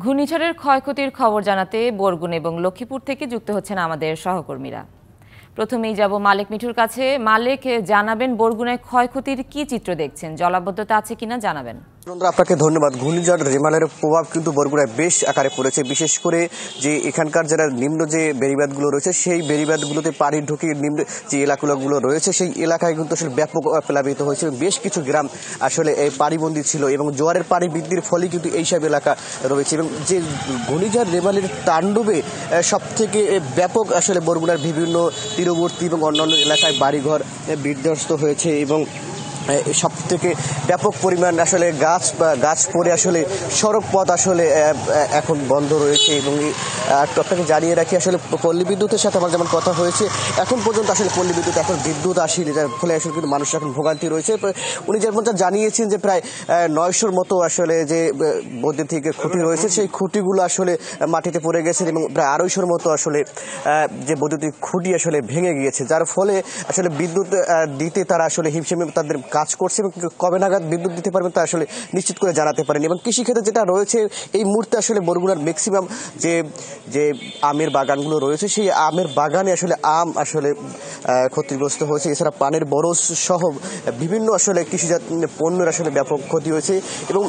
ঘূর্ণিঝড়ের ক্ষয়ক্ষতির খবর জানাতে বরগুনা এবং লক্ষ্মীপুর থেকে যুক্ত হচ্ছেন আমাদের সহকর্মীরা। প্রথমেই যাব মালেক মিঠুর কাছে। মালেক, জানাবেন বরগুনায় ক্ষয়ক্ষতির কি চিত্র দেখছেন, জলাবদ্ধতা আছে কিনা জানাবেন। আপনাকে ধন্যবাদ। ঘূর্ণিঝড় রেমালের প্রভাব কিন্তু বরগুনায় বেশ আকারে পড়েছে, বিশেষ করে যে এখানকার যারা নিম্ন যে বেড়িবাঁধগুলো রয়েছে সেই বেড়িবাঁধগুলোতে পানি ঢুকে নিম্ন যে এলাকাগুলো রয়েছে সেই এলাকায় কিন্তু আসলে ব্যাপক প্লাবিত হয়েছে। বেশ কিছু গ্রাম আসলে এই পানিবন্দী ছিল এবং জোয়ারের পানি বৃদ্ধির ফলে কিন্তু এইসব এলাকা রয়েছে এবং যে ঘূর্ণিঝড় রেমালের তাণ্ডবে সব থেকে ব্যাপক আসলে বরগুনার বিভিন্ন তীরবর্তী এবং অন্যান্য এলাকায় বাড়িঘর বিধ্বস্ত হয়েছে এবং সব থেকে ব্যাপক পরিমাণ আসলে গাছ পড়ে আসলে সড়ক পথ আসলে এখন বন্ধ রয়েছে। এবং আপনাকে জানিয়ে রাখি, আসলে পল্লী বিদ্যুতের সাথে আমার যেমন কথা হয়েছে, এখন পর্যন্ত আসলে পল্লী বিদ্যুৎ এখন বিদ্যুৎ আসেনি, যার ফলে আসলে কিন্তু মানুষ এখন ভোগান্তি রয়েছে। উনি যেমন জানিয়েছেন যে প্রায় 900-র মতো আসলে যে বৈদ্যুতিক খুঁটি রয়েছে সেই খুঁটিগুলো আসলে মাটিতে পড়ে গেছে এবং প্রায় 250-র মতো আসলে যে বৈদ্যুতিক খুঁটি আসলে ভেঙে গিয়েছে, যার ফলে আসলে বিদ্যুৎ দিতে তারা আসলে হিমশিমে তাদের কাজ করছে এবং কবে নাগাদ বিদ্যুৎ দিতে পারবেন তা আসলে নিশ্চিত করে জানাতে পারেন। এবং কৃষিক্ষেত্রে যেটা রয়েছে এই মুহূর্তে আসলে বরগুনার ম্যাক্সিমাম যে আমের বাগানগুলো রয়েছে সেই আমের বাগানে আসলে আম আসলে ক্ষতিগ্রস্ত হয়েছে। এছাড়া পানের বরজ সহ বিভিন্ন আসলে কৃষিজাত পণ্যের আসলে ব্যাপক ক্ষতি হয়েছে। এবং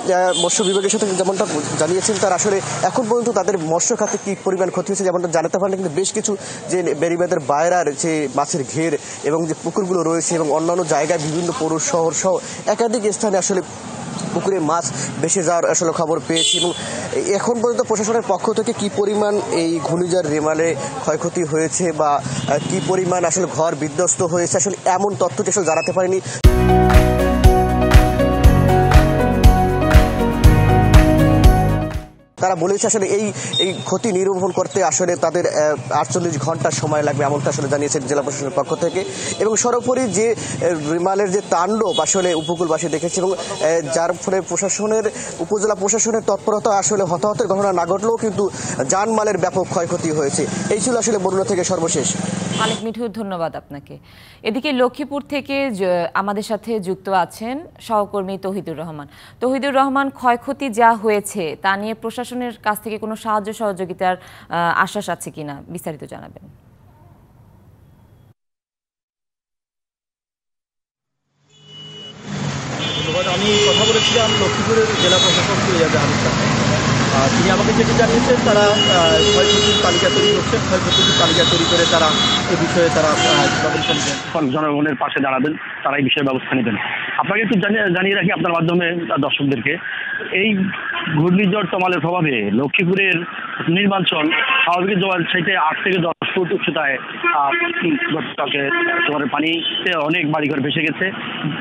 মৎস্য বিভাগের সাথে যেমনটা জানিয়েছেন, তারা আসলে এখন পর্যন্ত তাদের মৎস্য খাতে কি পরিমাণ ক্ষতি হয়েছে যেমনটা জানাতে পারলে কিন্তু বেশ কিছু যে বেড়িবাঁধের বাইরার যে মাছের ঘের এবং যে পুকুরগুলো রয়েছে এবং অন্যান্য জায়গায় বিভিন্ন পৌর শহর সহ একাধিক স্থানে আসলে পুকুরে মাছ ভেসে যাওয়ার আসলে খবর পেয়েছি। এবং এখন পর্যন্ত প্রশাসনের পক্ষ থেকে কি পরিমাণ এই ঘূর্ণিঝড় রেমালে ক্ষয়ক্ষতি হয়েছে বা কি পরিমাণ আসলে ঘর বিধ্বস্ত হয়েছে আসলে এমন তথ্যটি আসলে জানাতে পারেনি। তারা বলেছে আসলে এই ক্ষতি নিরূপণ করতে আসলে তাদের 48 ঘন্টা সময় লাগবে, এমনটা আসলে জানিয়েছেন জেলা প্রশাসনের পক্ষ থেকে। এবং সর্বোপরি যে রেমালের যে তাণ্ডব আসলে উপকূলবাসী দেখেছে এবং যার ফলে উপজেলা প্রশাসনের তৎপরতা আসলে হতাহতের ঘটনা না ঘটলেও কিন্তু জানমালের ব্যাপক ক্ষয়ক্ষতি হয়েছে। এই ছিল আসলে বরগুনা থেকে সর্বশেষ। মালেক মিঠু, ধন্যবাদ আপনাকে। এদিকে লক্ষ্মীপুর থেকে আমাদের সাথে যুক্ত আছেন সহকর্মী তৌহিদুর রহমান। তৌহিদুর রহমান, ক্ষয়ক্ষতি যা হয়েছে তা নিয়ে প্রশাসনের কাছ থেকে কোনো সাহায্য সহযোগিতার আশ্বাস আছে কিনা বিস্তারিত জানাবেন। আমি কথা বলেছিলাম লক্ষ্মীপুরের জেলা প্রশাসক তিনি আমাকে যেটি জানিয়েছেন, তারা ক্ষয়ক্ষতির তালিকা তৈরি করছেন। ক্ষয়ক্ষতির তালিকা তৈরি করে তারা এই বিষয়ে তারা জনগণের পাশে দাঁড়াবেন, তারা এই বিষয়ে ব্যবস্থা নেবেন। আপনাকে একটু জানিয়ে রাখি আপনার মাধ্যমে দর্শকদেরকে, এই ঘূর্ণিঝড় তমালের প্রভাবে লক্ষ্মীপুরের নির্বাচন স্বাভাবিক জোয়ার চাইতে 8 থেকে 10 ফুট উচ্চতায় গতকালকে জোয়ারের পানিতে অনেক বাড়িঘর ভেসে গেছে।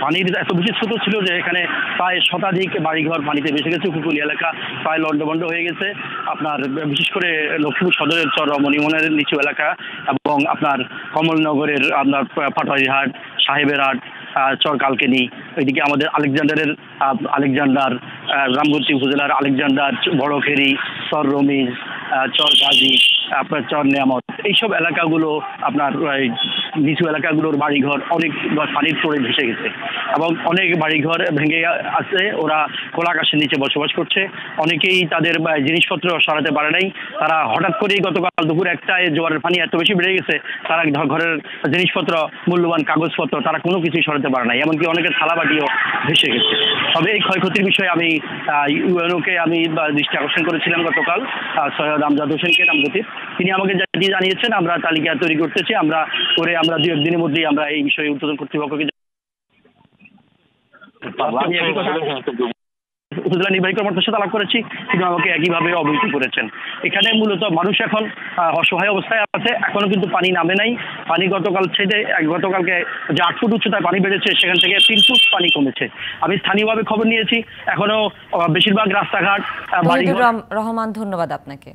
পানির এত বেশি স্রোত ছিল যে এখানে প্রায় শতাধিক বাড়িঘর পানিতে ভেসে গেছে। উপকূল এলাকা প্রায় লন্ডভন্ড হয়ে গেছে। আপনার বিশেষ করে লক্ষ্মীপুর সদরের চর মণিমনের নিচু এলাকা এবং আপনার কমলনগরের আপনার পাটারিহাট, সাহেবের হাট, চর কালকেনি, ওইদিকে আমাদের আলেকজান্ডার রামগতি উপজেলার আলেকজান্ডার, বড়খেরি, চর রমিজ, চর গাজী, আপনার চর নিয়ামত, এইসব এলাকাগুলো আপনার নিচু এলাকাগুলোর বাড়িঘর অনেক পানির তোড়ে ভেসে গেছে এবং অনেক বাড়িঘর ভেঙে আছে। ওরা খোলা আকাশের নিচে বসবাস করছে। অনেকেই তাদের জিনিসপত্র সরাতে পারে নাই। তারা হঠাৎ করেই গতকাল দুপুর 1টায় জোয়ারের পানি এত বেশি বেড়ে গেছে, তারা ঘরের জিনিসপত্র, মূল্যবান কাগজপত্র তারা কোনো কিছুই সরাতে পারে নাই। এমনকি অনেকের থালাবাটিও ভেসে গেছে। তবে এই ক্ষয়ক্ষতির বিষয়ে আমি ইউএনওকে আমি দৃষ্টি আকর্ষণ করেছিলাম গতকাল, সৈয়দ আমজাদ হোসেনকে নামগতির। তিনি আমাকে যেটি জানিয়েছেন, আমরা তালিকা তৈরি করতেছি, আমরা 2-1 দিনের মধ্যেই আমরা এই বিষয়ে ঊর্ধ্বতন কর্তৃপক্ষকে উপজেলা নির্বাহী কর্মকর্তার সাথে আলাপ করেছি, তিনি আমাকে একইভাবে অবহিত করেছেন। এখানে মূলত মানুষ এখন অসহায় অবস্থায় আছে, এখনো কিন্তু পানি নামে নাই। পানি গতকালকে যে 8 ফুট উচ্চতায় পানি বেড়েছে সেখান থেকে 3 ফুট পানি কমেছে। আমি স্থানীয়ভাবে খবর নিয়েছি, এখনো বেশিরভাগ রাস্তাঘাট। রহমান, ধন্যবাদ আপনাকে।